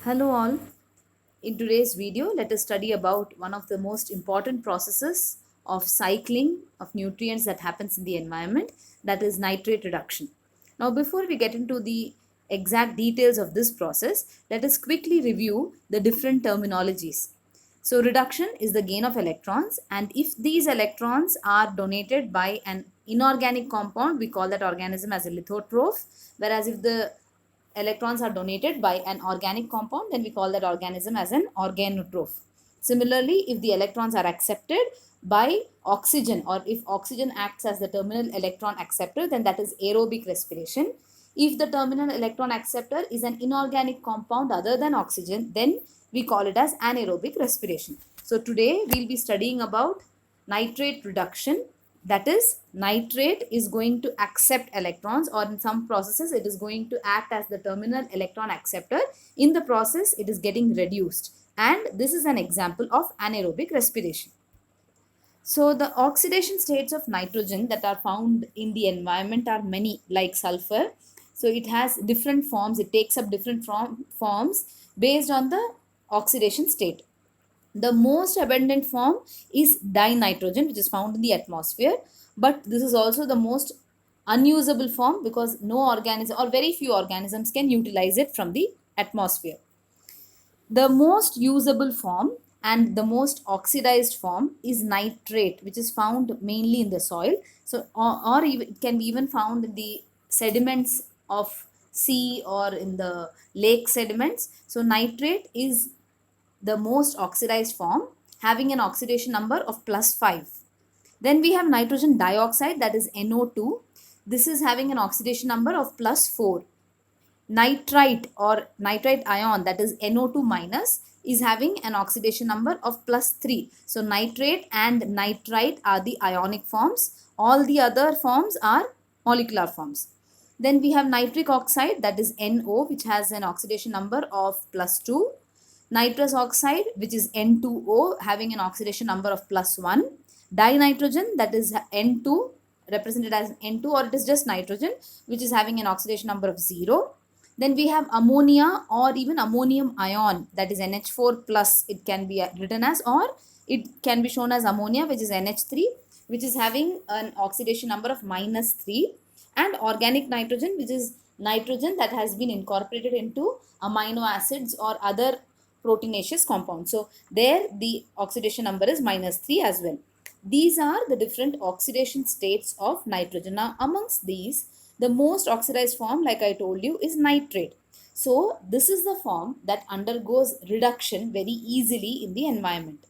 Hello all. In today's video, let us study about one of the most important processes of cycling of nutrients that happens in the environment, that is nitrate reduction. Now, before we get into the exact details of this process, let us quickly review the different terminologies. So, reduction is the gain of electrons, and if these electrons are donated by an inorganic compound, we call that organism as a lithotroph, whereas if the electrons are donated by an organic compound, then we call that organism as an organotroph. Similarly, if the electrons are accepted by oxygen, or if oxygen acts as the terminal electron acceptor, then that is aerobic respiration. If the terminal electron acceptor is an inorganic compound other than oxygen, then we call it as anaerobic respiration. So today we'll be studying about nitrate reduction. That is, nitrate is going to accept electrons, or in some processes it is going to act as the terminal electron acceptor. In the process it is getting reduced, and this is an example of anaerobic respiration. So the oxidation states of nitrogen that are found in the environment are many, like sulfur. So it has different forms, it takes up different forms based on the oxidation state. The most abundant form is dinitrogen, which is found in the atmosphere, but this is also the most unusable form because no organism or very few organisms can utilize it from the atmosphere. The most usable form and the most oxidized form is nitrate, which is found mainly in the soil. So, or even, it can be even found in the sediments of sea or in the lake sediments. So, nitrate is the most oxidized form, having an oxidation number of +5. Then we have nitrogen dioxide, that is NO2. This is having an oxidation number of +4. Nitrite or nitrite ion, that is NO2 minus, is having an oxidation number of +3. So nitrate and nitrite are the ionic forms. All the other forms are molecular forms. Then we have nitric oxide, that is NO, which has an oxidation number of +2. Nitrous oxide, which is N2O, having an oxidation number of +1. Dinitrogen, that is N2, represented as N2, or it is just nitrogen, which is having an oxidation number of 0. Then we have ammonia or even ammonium ion, that is NH4 plus, it can be written as, or it can be shown as ammonia, which is NH3, which is having an oxidation number of -3. And organic nitrogen, which is nitrogen that has been incorporated into amino acids or other proteinaceous compounds. So there the oxidation number is -3 as well. These are the different oxidation states of nitrogen. Now amongst these, the most oxidized form, like I told you, is nitrate. So this is the form that undergoes reduction very easily in the environment.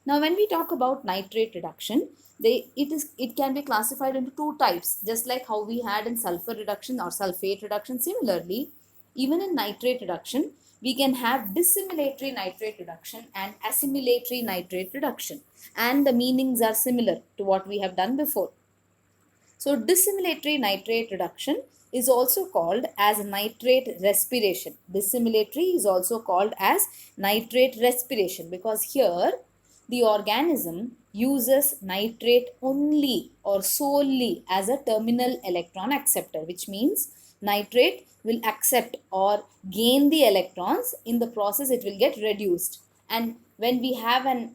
Now when we talk about nitrate reduction, it can be classified into two types, just like how we had in sulfur reduction or sulfate reduction. Similarly, even in nitrate reduction, we can have dissimilatory nitrate reduction and assimilatory nitrate reduction, and the meanings are similar to what we have done before. So dissimilatory nitrate reduction is also called as nitrate respiration. Dissimilatory is also called as nitrate respiration because here the organism uses nitrate only or solely as a terminal electron acceptor, which means nitrate will accept or gain the electrons. In the process it will get reduced, and when we have an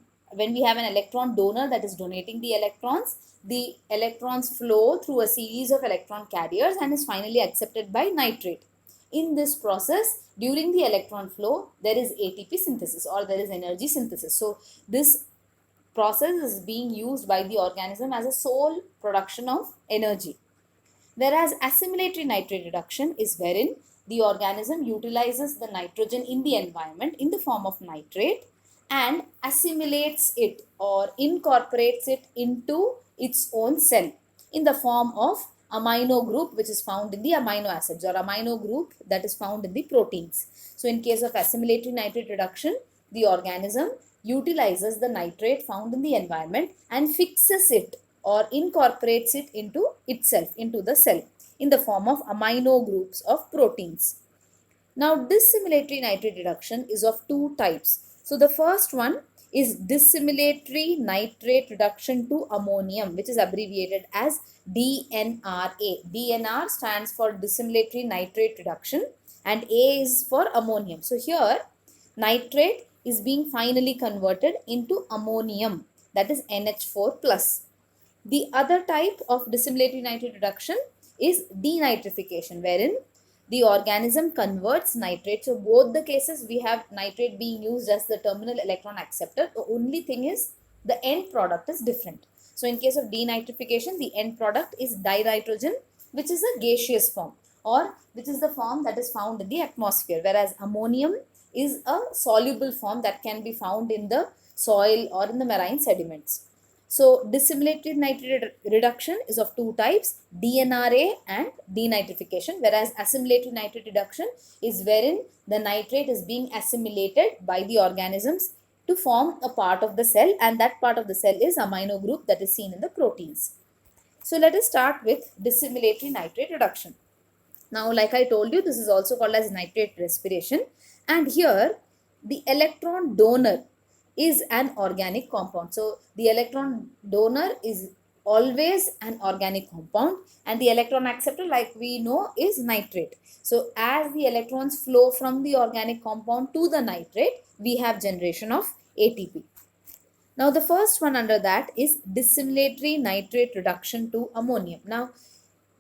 electron donor that is donating the electrons, the electrons flow through a series of electron carriers and is finally accepted by nitrate. In this process, during the electron flow, there is ATP synthesis or there is energy synthesis. So this process is being used by the organism as a sole production of energy. Whereas assimilatory nitrate reduction is wherein the organism utilizes the nitrogen in the environment in the form of nitrate and assimilates it or incorporates it into its own cell in the form of amino group, which is found in the amino acids, or amino group that is found in the proteins. So in case of assimilatory nitrate reduction, the organism utilizes the nitrate found in the environment and fixes it or incorporates it into itself, into the cell, in the form of amino groups of proteins. Now, dissimilatory nitrate reduction is of two types. So, the first one is dissimilatory nitrate reduction to ammonium, which is abbreviated as DNRA. DNR stands for dissimilatory nitrate reduction and A is for ammonium. So, here nitrate is being finally converted into ammonium, that is NH4 plus. The other type of dissimilatory nitrate reduction is denitrification, wherein the organism converts nitrate. So both the cases we have nitrate being used as the terminal electron acceptor. The only thing is the end product is different. So in case of denitrification, the end product is dinitrogen, which is a gaseous form, or which is the form that is found in the atmosphere, whereas ammonium is a soluble form that can be found in the soil or in the marine sediments. So dissimilatory nitrate reduction is of two types, DNRA and denitrification, whereas assimilatory nitrate reduction is wherein the nitrate is being assimilated by the organisms to form a part of the cell, and that part of the cell is amino group that is seen in the proteins. So let us start with dissimilatory nitrate reduction. Now, like I told you, this is also called as nitrate respiration, and here the electron donor is an organic compound. So the electron donor is always an organic compound, and the electron acceptor, like we know, is nitrate. So as the electrons flow from the organic compound to the nitrate, we have generation of ATP. Now the first one under that is dissimilatory nitrate reduction to ammonium. Now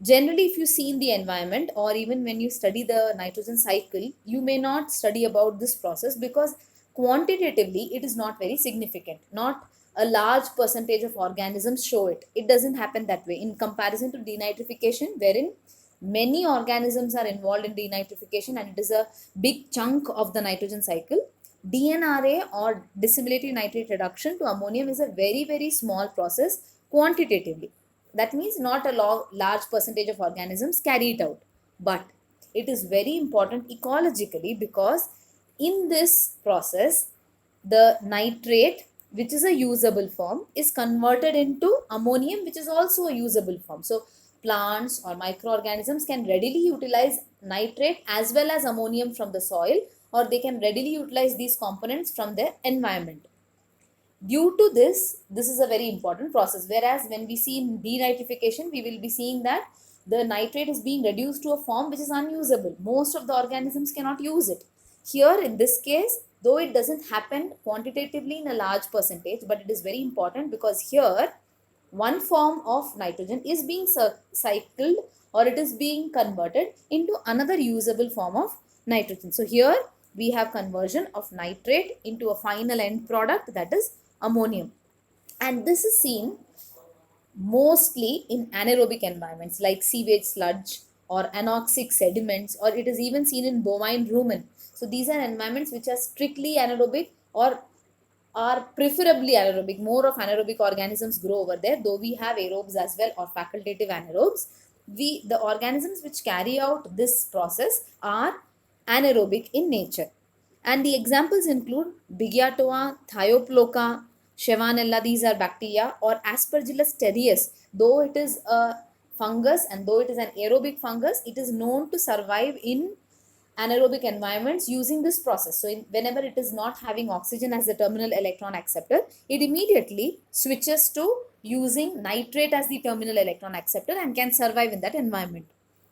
generally, if you see in the environment, or even when you study the nitrogen cycle, you may not study about this process because quantitatively it is not very significant. Not a large percentage of organisms show it. It doesn't happen that way in comparison to denitrification, wherein many organisms are involved in denitrification and it is a big chunk of the nitrogen cycle. DNRA, or dissimilatory nitrate reduction to ammonium, is a very, very small process quantitatively. That means not a large percentage of organisms carry it out. But it is very important ecologically because in this process, the nitrate, which is a usable form, is converted into ammonium, which is also a usable form. So plants or microorganisms can readily utilize nitrate as well as ammonium from the soil, or they can readily utilize these components from their environment. Due to this is a very important process, whereas when we see in denitrification, we will be seeing that the nitrate is being reduced to a form which is unusable. Most of the organisms cannot use it. Here in this case, though it doesn't happen quantitatively in a large percentage, but it is very important because here one form of nitrogen is being cycled, or it is being converted into another usable form of nitrogen. So here we have conversion of nitrate into a final end product, that is ammonium. And this is seen mostly in anaerobic environments like sewage sludge or anoxic sediments, or it is even seen in bovine rumen. So these are environments which are strictly anaerobic or are preferably anaerobic. More of anaerobic organisms grow over there, though we have aerobes as well, or facultative anaerobes. The organisms which carry out this process are anaerobic in nature. And the examples include Bigiatoa, Thioploca, Shevanella, these are bacteria, or Aspergillus terreus. Though it is a fungus and though it is an aerobic fungus, it is known to survive in anaerobic environments using this process. So whenever it is not having oxygen as the terminal electron acceptor, it immediately switches to using nitrate as the terminal electron acceptor and can survive in that environment.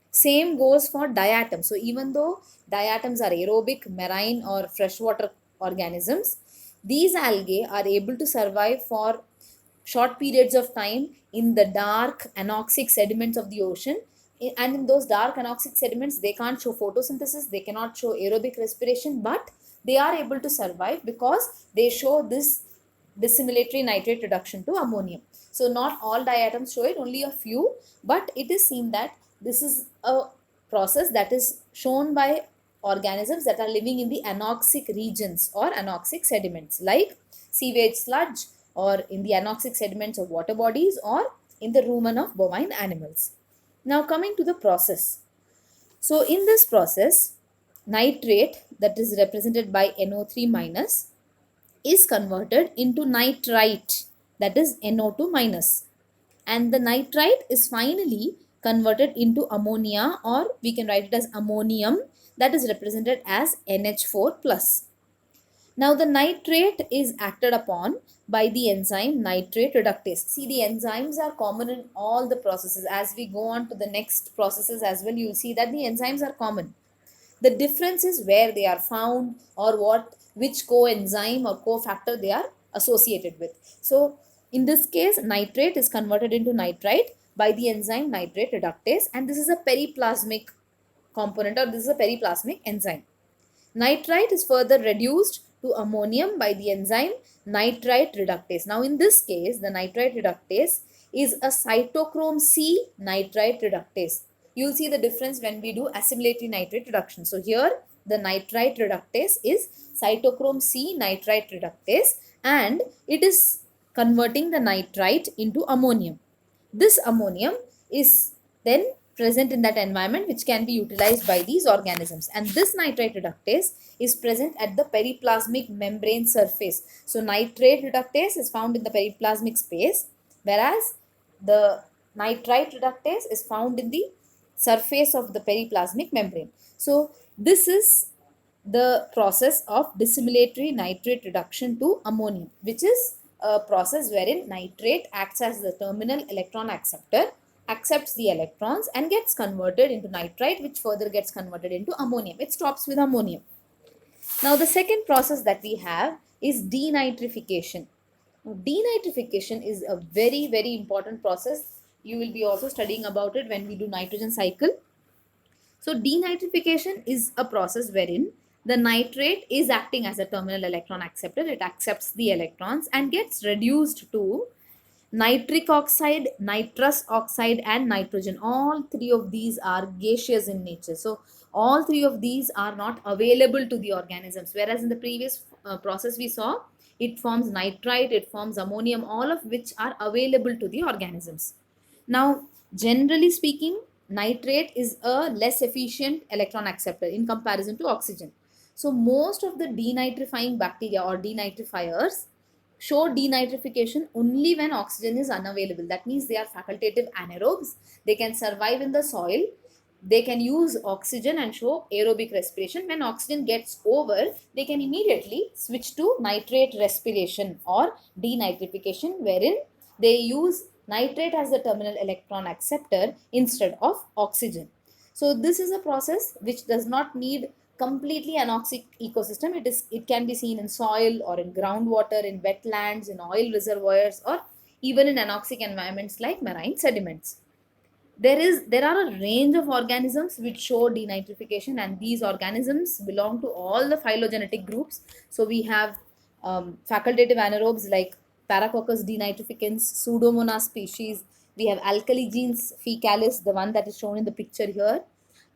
Same goes for diatoms. So even though diatoms are aerobic, marine or freshwater organisms, these algae are able to survive for short periods of time in the dark anoxic sediments of the ocean. And in those dark anoxic sediments, they can't show photosynthesis, they cannot show aerobic respiration, but they are able to survive because they show this dissimilatory nitrate reduction to ammonium. So not all diatoms show it, only a few, but it is seen that this is a process that is shown by organisms that are living in the anoxic regions or anoxic sediments like sewage sludge, or in the anoxic sediments of water bodies, or in the rumen of bovine animals. Now coming to the process. So in this process, nitrate, that is represented by NO3 minus, is converted into nitrite, that is NO2 minus. And the nitrite is finally converted into ammonia, or we can write it as ammonium, that is represented as NH4 plus. Now the nitrate is acted upon by the enzyme nitrate reductase. See, the enzymes are common in all the processes. As we go on to the next processes as well, you'll see that the enzymes are common. The difference is where they are found or which coenzyme or cofactor they are associated with. So in this case, nitrate is converted into nitrite by the enzyme nitrate reductase, and this is a periplasmic component, or this is a periplasmic enzyme. Nitrite is further reduced to ammonium by the enzyme nitrite reductase. Now in this case, the nitrite reductase is a cytochrome C nitrite reductase. You will see the difference when we do assimilatory nitrate reduction. So here the nitrite reductase is cytochrome C nitrite reductase, and it is converting the nitrite into ammonium. This ammonium is then present in that environment, which can be utilized by these organisms, and this nitrite reductase is present at the periplasmic membrane surface. So nitrate reductase is found in the periplasmic space, whereas the nitrite reductase is found in the surface of the periplasmic membrane. So this is the process of dissimilatory nitrate reduction to ammonium, which is a process wherein nitrate acts as the terminal electron acceptor, accepts the electrons and gets converted into nitrite, which further gets converted into ammonium. It stops with ammonium. Now the second process that we have is denitrification. Now, denitrification is a very, very important process. You will be also studying about it when we do nitrogen cycle. So denitrification is a process wherein the nitrate is acting as a terminal electron acceptor. It accepts the electrons and gets reduced to nitric oxide, nitrous oxide and nitrogen. All three of these are gaseous in nature. So all three of these are not available to the organisms. Whereas in the previous process we saw, it forms nitrite, it forms ammonium, all of which are available to the organisms. Now, generally speaking, nitrate is a less efficient electron acceptor in comparison to oxygen. So most of the denitrifying bacteria or denitrifiers show denitrification only when oxygen is unavailable. That means they are facultative anaerobes. They can survive in the soil. They can use oxygen and show aerobic respiration. When oxygen gets over, they can immediately switch to nitrate respiration or denitrification, wherein they use nitrate as the terminal electron acceptor instead of oxygen. So this is a process which does not need completely anoxic ecosystem. It can be seen in soil or in groundwater, in wetlands, in oil reservoirs, or even in anoxic environments like marine sediments. There are a range of organisms which show denitrification, and these organisms belong to all the phylogenetic groups. So we have facultative anaerobes like Paracoccus denitrificans, Pseudomonas species. We have Alkaligenes faecalis, the one that is shown in the picture here,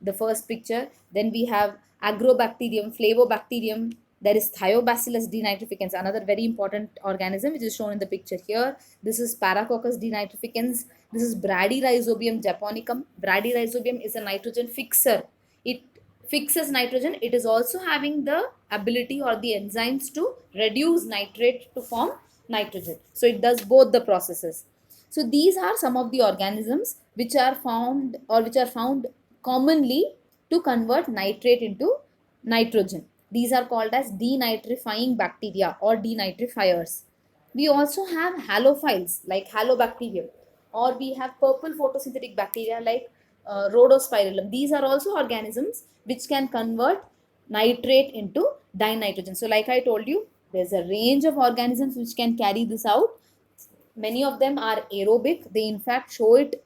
the first picture. Then we have Agrobacterium, Flavobacterium. There is Thiobacillus denitrificans, another very important organism which is shown in the picture here. This is Paracoccus denitrificans. This is Bradyrhizobium japonicum. Bradyrhizobium is a nitrogen fixer. It fixes nitrogen. It is also having the ability or the enzymes to reduce nitrate to form nitrogen. So it does both the processes. So these are some of the organisms which are found commonly to convert nitrate into nitrogen. These are called as denitrifying bacteria or denitrifiers. We also have halophiles like Halobacterium, or we have purple photosynthetic bacteria like Rhodospirillum. These are also organisms which can convert nitrate into dinitrogen. So like I told you, there's a range of organisms which can carry this out. Many of them are aerobic. They in fact show it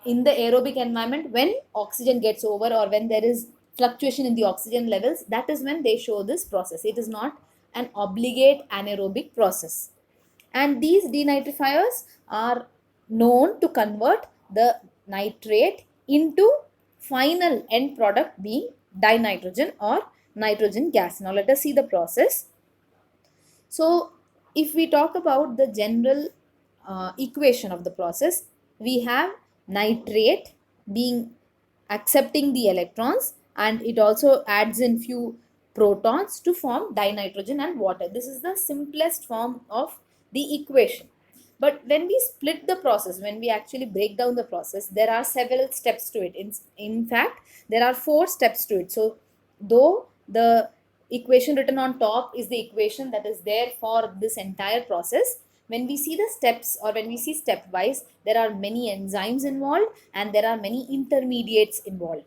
in the aerobic environment when oxygen gets over, or when there is fluctuation in the oxygen levels. That is when they show this process. It is not an obligate anaerobic process. And these denitrifiers are known to convert the nitrate into final end product being dinitrogen or nitrogen gas. Now let us see the process. So if we talk about the general equation of the process, we have nitrate being accepting the electrons, and it also adds in few protons to form dinitrogen and water. This is the simplest form of the equation. But when we split the process, when we actually break down the process, there are several steps to it. In fact, there are 4 steps to it. So though the equation written on top is the equation that is there for this entire process, when we see the steps, or when we see stepwise, there are many enzymes involved and there are many intermediates involved.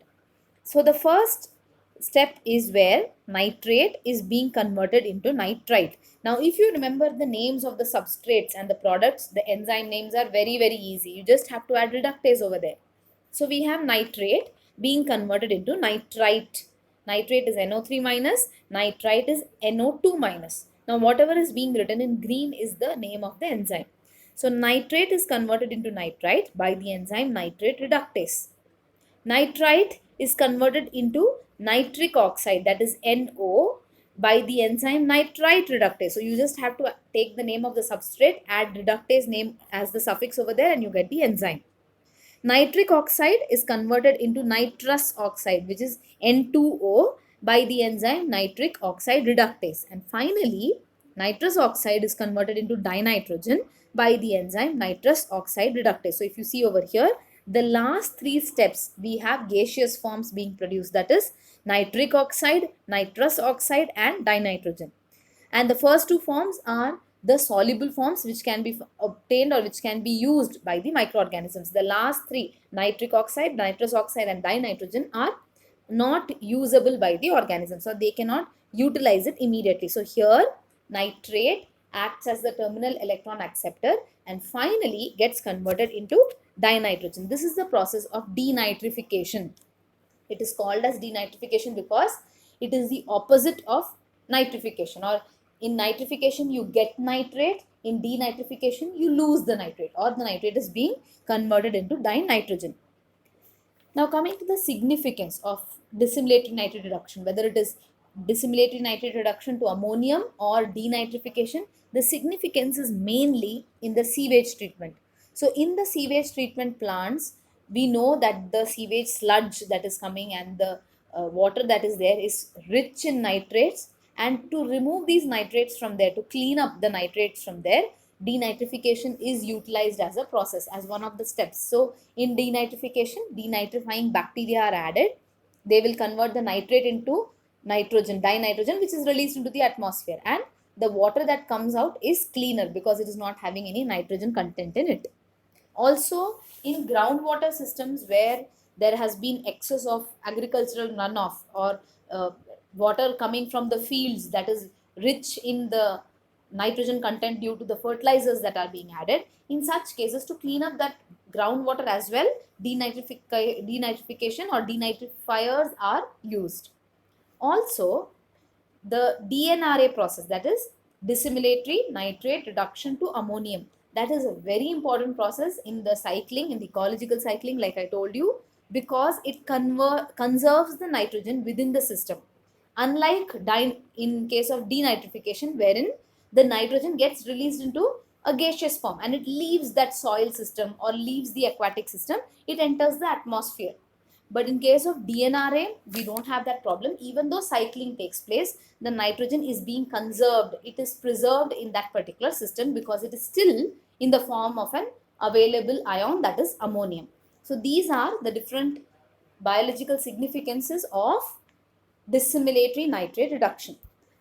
So the first step is where nitrate is being converted into nitrite. Now, if you remember the names of the substrates and the products, the enzyme names are very, very easy. You just have to add reductase over there. So we have nitrate being converted into nitrite. Nitrate is NO3 minus, nitrite is NO2 minus. Now, whatever is being written in green is the name of the enzyme. So, nitrate is converted into nitrite by the enzyme nitrate reductase. Nitrite is converted into nitric oxide, that is NO, by the enzyme nitrite reductase. So you just have to take the name of the substrate, add reductase name as the suffix over there, and you get the enzyme. Nitric oxide is converted into nitrous oxide, which is N2O, by the enzyme nitric oxide reductase. And finally, nitrous oxide is converted into dinitrogen by the enzyme nitrous oxide reductase. So if you see over here, the last three steps, we have gaseous forms being produced, that is nitric oxide, nitrous oxide, and dinitrogen. And the first two forms are the soluble forms which can be obtained or which can be used by the microorganisms. The last three, nitric oxide, nitrous oxide, and dinitrogen, are not usable by the organism, so they cannot utilize it immediately. So here nitrate acts as the terminal electron acceptor and finally gets converted into dinitrogen. This is the process of denitrification. It is called as denitrification because it is the opposite of nitrification. Or in nitrification you get nitrate, in denitrification you lose the nitrate, or the nitrate is being converted into dinitrogen. Now coming to the significance of dissimilatory nitrate reduction, whether it is dissimilatory nitrate reduction to ammonium or denitrification, the significance is mainly in the sewage treatment. So in the sewage treatment plants, we know that the sewage sludge that is coming and the water that is there is rich in nitrates, and to remove these nitrates from there, to clean up the nitrates from there, denitrification is utilized as a process, as one of the steps. So in denitrification, denitrifying bacteria are added. They will convert the nitrate into nitrogen, dinitrogen, which is released into the atmosphere, and the water that comes out is cleaner because it is not having any nitrogen content in it. Also, in groundwater systems where there has been excess of agricultural runoff or water coming from the fields that is rich in the nitrogen content due to the fertilizers that are being added, in such cases, to clean up that groundwater as well, denitrification or denitrifiers are used. Also, the DNRA process, that is dissimilatory nitrate reduction to ammonium, that is a very important process in the cycling, in the ecological cycling, like I told you, because it conserves the nitrogen within the system. Unlike in case of denitrification, wherein the nitrogen gets released into a gaseous form and it leaves that soil system or leaves the aquatic system, it enters the atmosphere. But in case of DNRA, we don't have that problem. Even though cycling takes place, the nitrogen is being conserved. It is preserved in that particular system because it is still in the form of an available ion, that is ammonium. So these are the different biological significances of dissimilatory nitrate reduction.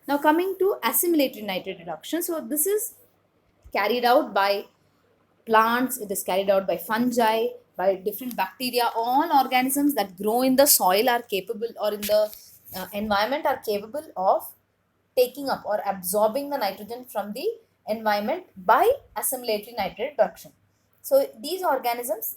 Now coming to assimilatory nitrate reduction. So this is carried out by plants, it is carried out by fungi, by different bacteria. All organisms that grow in the soil are capable, or in the environment, are capable of taking up or absorbing the nitrogen from the environment by assimilatory nitrate reduction. So these organisms,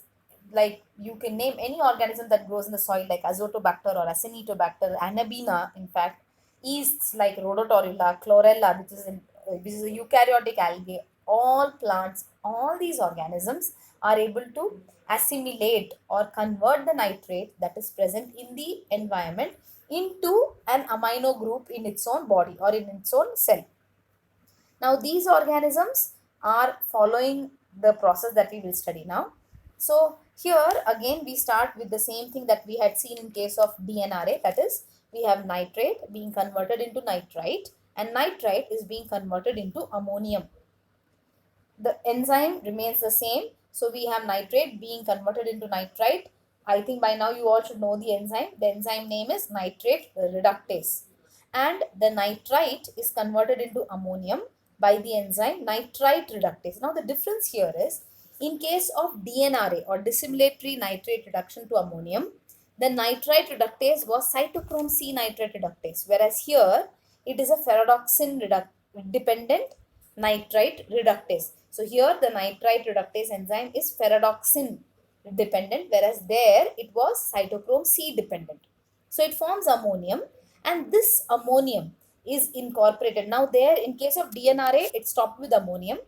like you can name any organism that grows in the soil, like azotobacter or acinetobacter, anabina, in fact, yeasts like rhodotorula, chlorella, which is a eukaryotic algae. All plants, all these organisms are able to assimilate or convert the nitrate that is present in the environment into an amino group in its own body or in its own cell. Now these organisms are following the process that we will study now. So here again we start with the same thing that we had seen in case of DNRA, that is we have nitrate being converted into nitrite and nitrite is being converted into ammonium. The enzyme remains the same. So we have nitrate being converted into nitrite. I think by now you all should know the enzyme. The enzyme name is nitrate reductase. And the nitrite is converted into ammonium by the enzyme nitrite reductase. Now the difference here is, in case of DNRA or dissimilatory nitrate reduction to ammonium, The nitrite reductase was cytochrome C nitrate reductase, whereas here it is a ferredoxin dependent nitrite reductase. So here the nitrite reductase enzyme is ferredoxin dependent, whereas there it was cytochrome C dependent. So it forms ammonium, and this ammonium is incorporated. Now there, in case of DNRA, it stopped with ammonium,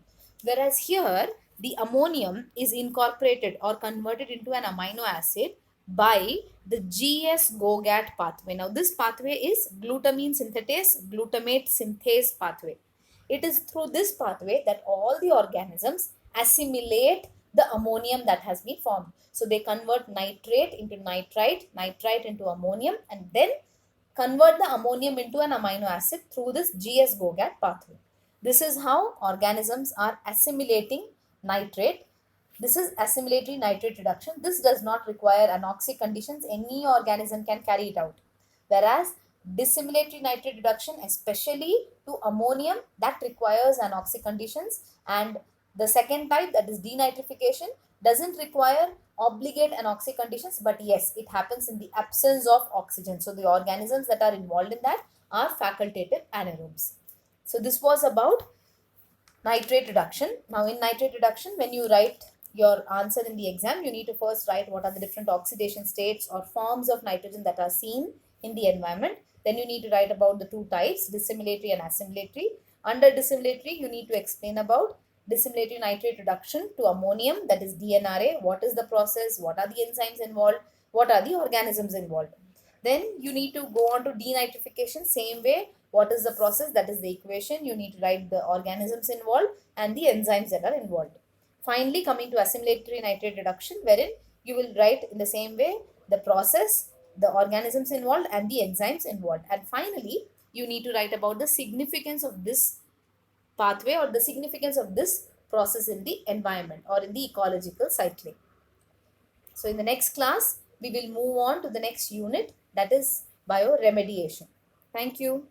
whereas here the ammonium is incorporated or converted into an amino acid by the GS-GOGAT pathway. Now this pathway is glutamine synthetase, glutamate synthase pathway. It is through this pathway that all the organisms assimilate the ammonium that has been formed. So they convert nitrate into nitrite, nitrite into ammonium, and then convert the ammonium into an amino acid through this GS-GOGAT pathway. This is how organisms are assimilating nitrate. This is assimilatory nitrate reduction. This does not require anoxic conditions. Any organism can carry it out. Whereas dissimilatory nitrate reduction, especially to ammonium, that requires anoxic conditions. And the second type, that is denitrification, doesn't require obligate anoxic conditions, but yes, it happens in the absence of oxygen. So the organisms that are involved in that are facultative anaerobes. So this was about nitrate reduction. Now in nitrate reduction, when you write your answer in the exam, you need to first write what are the different oxidation states or forms of nitrogen that are seen in the environment. Then you need to write about the two types, dissimilatory and assimilatory. Under dissimilatory, you need to explain about dissimilatory nitrate reduction to ammonium, that is DNRA. What is the process? What are the enzymes involved? What are the organisms involved? Then you need to go on to denitrification. Same way, what is the process? That is the equation. You need to write the organisms involved and the enzymes that are involved. Finally, coming to assimilatory nitrate reduction, wherein you will write in the same way the process, the organisms involved, and the enzymes involved. And finally, you need to write about the significance of this pathway or the significance of this process in the environment or in the ecological cycling. So in the next class, we will move on to the next unit, that is bioremediation. Thank you.